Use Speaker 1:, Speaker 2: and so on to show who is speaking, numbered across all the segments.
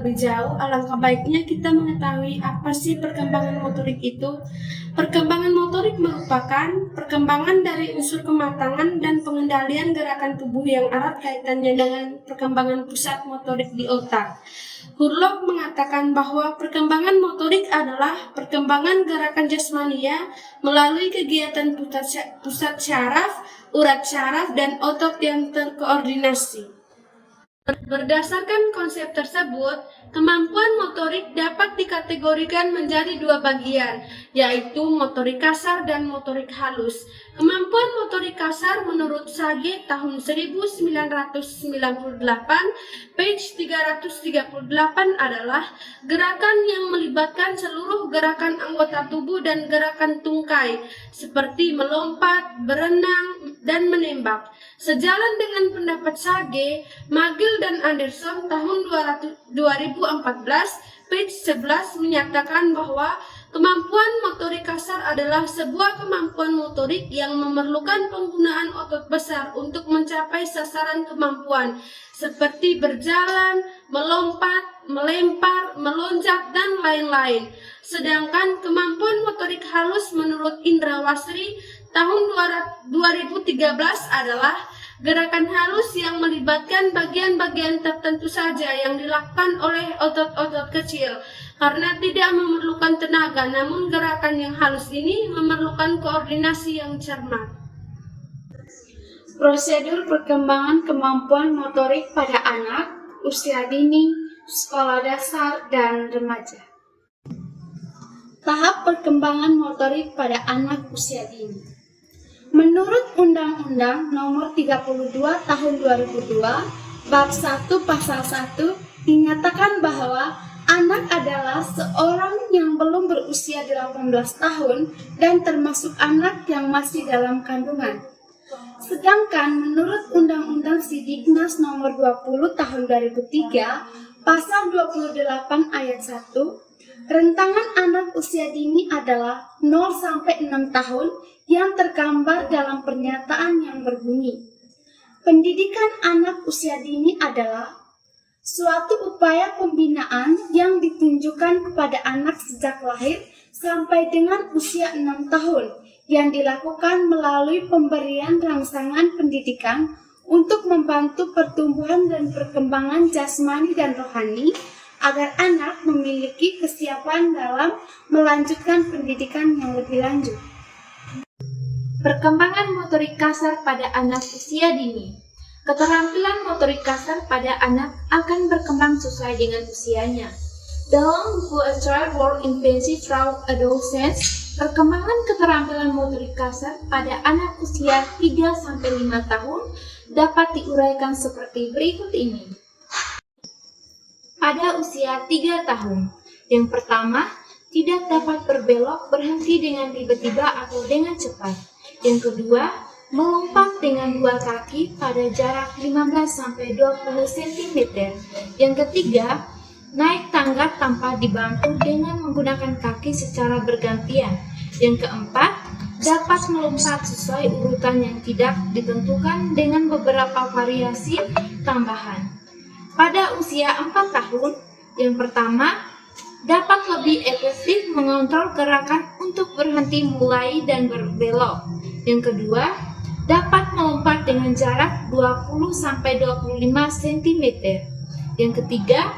Speaker 1: lebih jauh, alangkah baiknya kita mengetahui apa sih perkembangan motorik itu. Perkembangan motorik merupakan perkembangan dari unsur kematangan dan pengendalian gerakan tubuh yang erat kaitannya dengan perkembangan pusat motorik di otak. Hurlock mengatakan bahwa perkembangan motorik adalah perkembangan gerakan jasmania melalui kegiatan pusat syaraf, urat syaraf, dan otot yang terkoordinasi. Berdasarkan konsep tersebut, kemampuan motorik dapat dikategorikan menjadi dua bagian, yaitu motorik kasar dan motorik halus. Kemampuan motorik kasar menurut Sage tahun 1998, page 338 adalah gerakan yang melibatkan seluruh gerakan anggota tubuh dan gerakan tungkai, seperti melompat, berenang, dan menembak. Sejalan dengan pendapat Sage, Magill dan Anderson tahun 2014, page 11 menyatakan bahwa kemampuan motorik kasar adalah sebuah kemampuan motorik yang memerlukan penggunaan otot besar untuk mencapai sasaran kemampuan, seperti berjalan, melompat, melempar, melonjak, dan lain-lain. Sedangkan kemampuan motorik halus menurut Indra Wasri tahun 2013 adalah gerakan halus yang melibatkan bagian-bagian tertentu saja yang dilakukan oleh otot-otot kecil karena tidak memerlukan tenaga, namun gerakan yang halus ini memerlukan koordinasi yang cermat. Prosedur perkembangan kemampuan motorik pada anak, usia dini, sekolah dasar, dan remaja. Tahap perkembangan motorik pada anak usia dini. Menurut Undang-Undang Nomor 32 Tahun 2002, Bab 1 Pasal 1 dinyatakan bahwa anak adalah seorang yang belum berusia 18 tahun dan termasuk anak yang masih dalam kandungan. Sedangkan menurut Undang-Undang Sidiknas Nomor 20 Tahun 2003, Pasal 28 Ayat 1, rentangan anak usia dini adalah 0-6 tahun yang tergambar dalam pernyataan yang berbunyi, pendidikan anak usia dini adalah suatu upaya pembinaan yang ditunjukkan kepada anak sejak lahir sampai dengan usia 6 tahun yang dilakukan melalui pemberian rangsangan pendidikan untuk membantu pertumbuhan dan perkembangan jasmani dan rohani agar anak memiliki kesiapan dalam melanjutkan pendidikan yang lebih lanjut. Perkembangan motorik kasar pada anak usia dini. Keterampilan motorik kasar pada anak akan berkembang sesuai dengan usianya. Dalam buku A Child Work Infancy Through Adolescence, perkembangan keterampilan motorik kasar pada anak usia 3-5 tahun dapat diuraikan seperti berikut ini. Pada usia 3 tahun, yang pertama, tidak dapat berbelok berhenti dengan tiba-tiba atau dengan cepat. Yang kedua, melompat dengan dua kaki pada jarak 15-20 cm. Yang ketiga, naik tangga tanpa dibantu dengan menggunakan kaki secara bergantian. Yang keempat, dapat melompat sesuai urutan yang tidak ditentukan dengan beberapa variasi tambahan. Pada usia 4 tahun, yang pertama, dapat lebih efektif mengontrol gerakan untuk berhenti mulai dan berbelok. Yang kedua, dapat melompat dengan jarak 20-25 cm. Yang ketiga,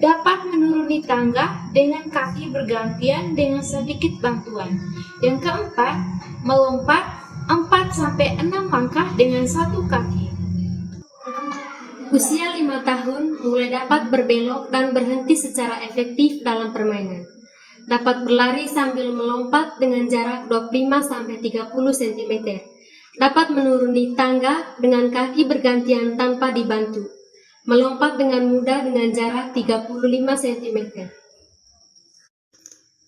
Speaker 1: dapat menuruni tangga dengan kaki bergantian dengan sedikit bantuan. Yang keempat, melompat 4-6 langkah dengan satu kaki. Usia 5 tahun mulai dapat berbelok dan berhenti secara efektif dalam permainan. Dapat berlari sambil melompat dengan jarak 25-30 cm. Dapat menuruni tangga dengan kaki bergantian tanpa dibantu. Melompat dengan mudah dengan jarak 35 cm.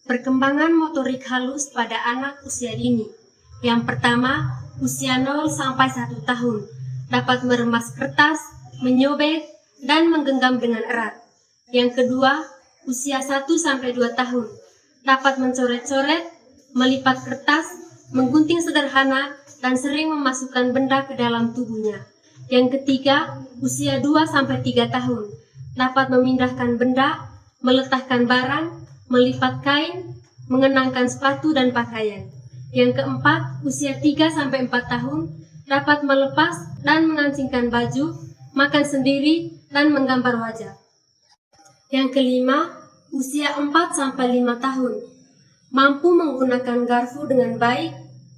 Speaker 1: Perkembangan motorik halus pada anak usia dini. Yang pertama, usia 0-1 tahun. Dapat meremas kertas, menyobek, dan menggenggam dengan erat. Yang kedua, usia 1-2 tahun. Dapat mencoret-coret, melipat kertas, menggunting sederhana, dan sering memasukkan benda ke dalam tubuhnya. Yang ketiga, usia 2-3 tahun.
Speaker 2: dapat memindahkan benda, meletakkan barang, melipat kain, mengenangkan sepatu dan pakaian. Yang keempat, usia 3-4 tahun, dapat melepas dan mengancingkan baju, makan sendiri, dan menggambar wajah. Yang kelima, usia 4-5 tahun, mampu menggunakan garpu dengan baik,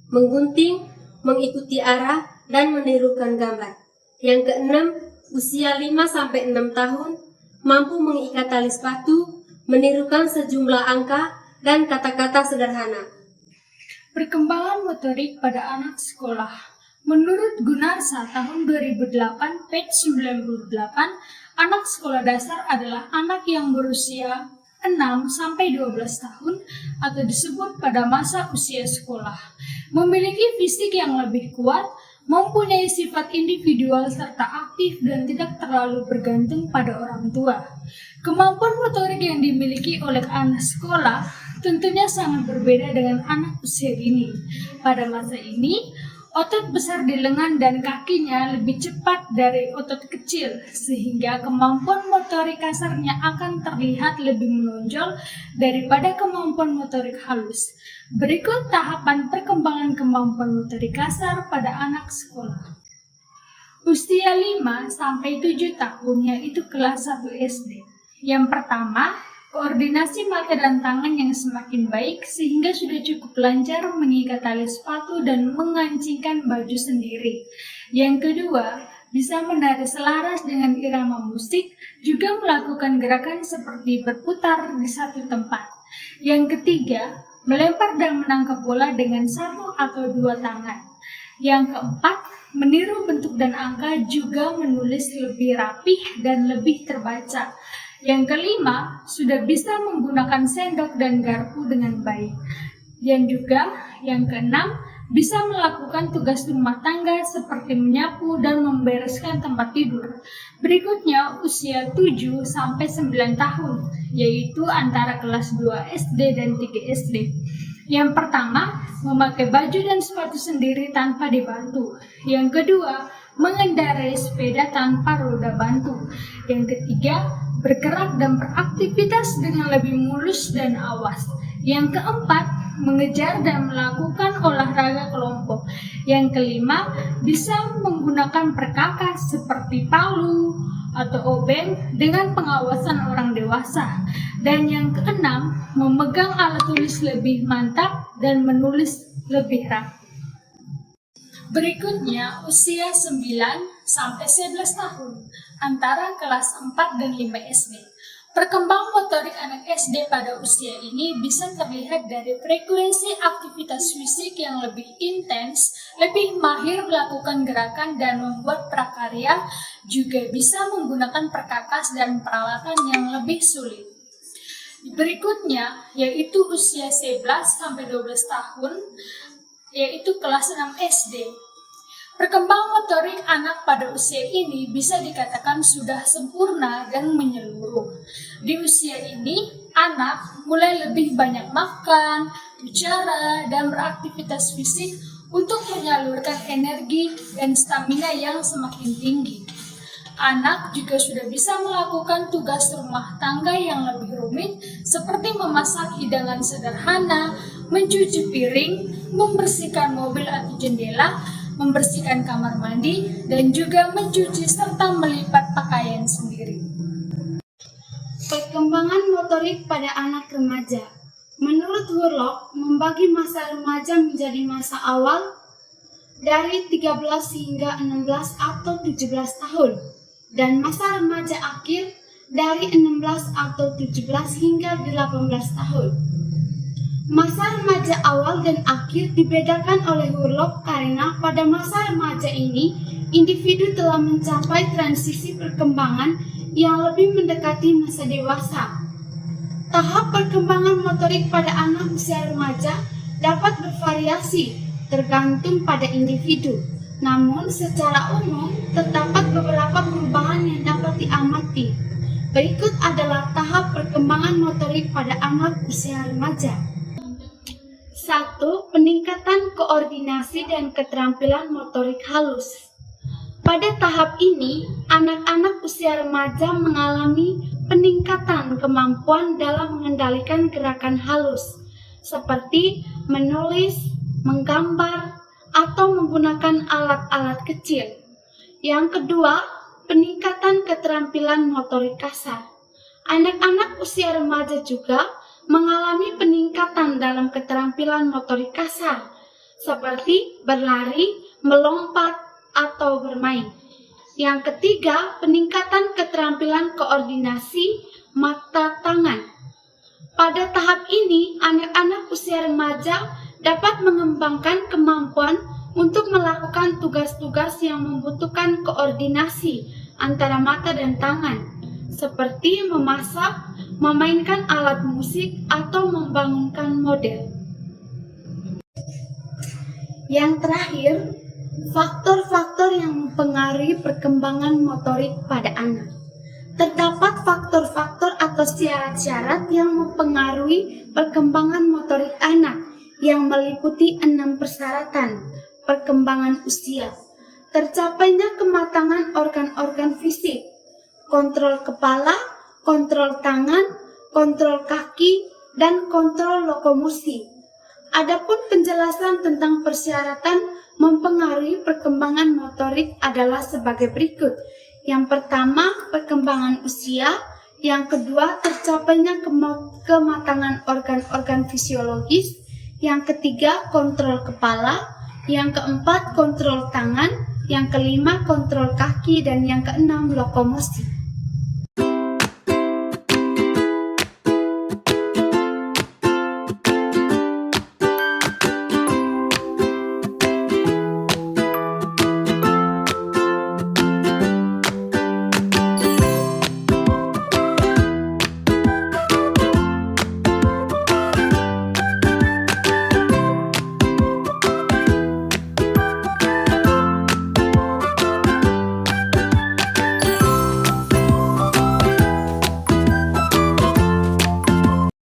Speaker 2: menggunting, mengikuti arah, dan menirukan gambar. Yang keenam, usia 5-6 tahun, mampu mengikat tali sepatu, menirukan sejumlah angka, dan kata-kata sederhana.
Speaker 3: Perkembangan motorik pada anak sekolah. Menurut Gunarsa tahun 2008, page 98, anak sekolah dasar adalah anak yang berusia 6-12 tahun atau disebut pada masa usia sekolah. Memiliki fisik yang lebih kuat, mempunyai sifat individual serta aktif dan tidak terlalu bergantung pada orang tua. Kemampuan motorik yang dimiliki oleh anak sekolah tentunya sangat berbeda dengan anak usia dini. Pada masa ini, otot besar di lengan dan kakinya lebih cepat dari otot kecil, sehingga kemampuan motorik kasarnya akan terlihat lebih menonjol daripada kemampuan motorik halus. Berikut tahapan perkembangan kemampuan motorik kasar pada anak sekolah. Usia 5-7 tahun, yaitu kelas 1 SD. Yang pertama, koordinasi mata dan tangan yang semakin baik sehingga sudah cukup lancar mengikat tali sepatu dan mengancingkan baju sendiri. Yang kedua, bisa menari selaras dengan irama musik, juga melakukan gerakan seperti berputar di satu tempat. Yang ketiga, melempar dan menangkap bola dengan 1 atau 2 tangan. Yang keempat, meniru bentuk dan angka, juga menulis lebih rapih dan lebih terbaca. Yang kelima, sudah bisa menggunakan sendok dan garpu dengan baik. Dan juga yang keenam, bisa melakukan tugas rumah tangga seperti menyapu dan membereskan tempat tidur. Berikutnya usia 7-9 tahun, yaitu antara kelas 2 SD dan 3 SD. Yang pertama, memakai baju dan sepatu sendiri tanpa dibantu. Yang kedua, mengendarai sepeda tanpa roda bantu. Yang ketiga, bergerak dan beraktivitas dengan lebih mulus dan awas. Yang keempat, mengejar dan melakukan olahraga kelompok. Yang kelima, bisa menggunakan perkakas seperti palu atau obeng dengan pengawasan orang dewasa. Dan yang keenam, memegang alat tulis lebih mantap dan menulis lebih rapi. Berikutnya, usia 9-11 tahun, antara kelas 4 dan 5 SD. Perkembangan motorik anak SD pada usia ini bisa terlihat dari frekuensi aktivitas fisik yang lebih intens, lebih mahir melakukan gerakan dan membuat prakarya, juga bisa menggunakan perkakas dan peralatan yang lebih sulit. Berikutnya, yaitu usia 11-12 tahun, yaitu kelas 6 SD. Perkembangan motorik anak pada usia ini bisa dikatakan sudah sempurna dan menyeluruh. Di usia ini, anak mulai lebih banyak makan, bicara, dan beraktivitas fisik untuk menyalurkan energi dan stamina yang semakin tinggi. Anak juga sudah bisa melakukan tugas rumah tangga yang lebih rumit seperti memasak hidangan sederhana, mencuci piring, membersihkan mobil atau jendela, membersihkan kamar mandi, dan juga mencuci serta melipat pakaian sendiri.
Speaker 1: Perkembangan motorik pada anak remaja. Menurut Hurlock, membagi masa remaja menjadi masa awal dari 13 hingga 16 atau 17 tahun, dan masa remaja akhir dari 16 atau 17 hingga 18 tahun. Masa remaja awal dan akhir dibedakan oleh Hurlock karena pada masa remaja ini, individu telah mencapai transisi perkembangan yang lebih mendekati masa dewasa. Tahap perkembangan motorik pada anak usia remaja dapat bervariasi tergantung pada individu. Namun secara umum terdapat beberapa perubahan yang dapat diamati. Berikut adalah tahap perkembangan motorik pada anak usia remaja. 1. Peningkatan koordinasi dan keterampilan motorik halus. Pada tahap ini, anak-anak usia remaja mengalami peningkatan kemampuan dalam mengendalikan gerakan halus, seperti menulis, menggambar, atau menggunakan alat-alat kecil. Yang kedua, peningkatan keterampilan motorik kasar. Anak-anak usia remaja juga mengalami peningkatan dalam keterampilan motorik kasar, seperti berlari, melompat, atau bermain. Yang ketiga, peningkatan keterampilan koordinasi mata tangan. Pada tahap ini, anak-anak usia remaja dapat mengembangkan kemampuan untuk melakukan tugas-tugas yang membutuhkan koordinasi antara mata dan tangan, seperti memasak, memainkan alat musik, atau membangunkan model. Yang terakhir, faktor-faktor yang mempengaruhi perkembangan motorik pada anak. Terdapat faktor-faktor atau syarat-syarat yang mempengaruhi perkembangan motorik anak yang meliputi 6 persyaratan perkembangan usia. Tercapainya kematangan organ-organ fisik, kontrol kepala, kontrol tangan, kontrol kaki, dan kontrol lokomosi. Adapun penjelasan tentang persyaratan mempengaruhi perkembangan motorik adalah sebagai berikut. Yang pertama, perkembangan usia. Yang kedua, tercapainya kematangan organ-organ fisiologis. Yang ketiga, kontrol kepala. Yang keempat, kontrol tangan. Yang kelima, kontrol kaki. Dan yang keenam, lokomosi.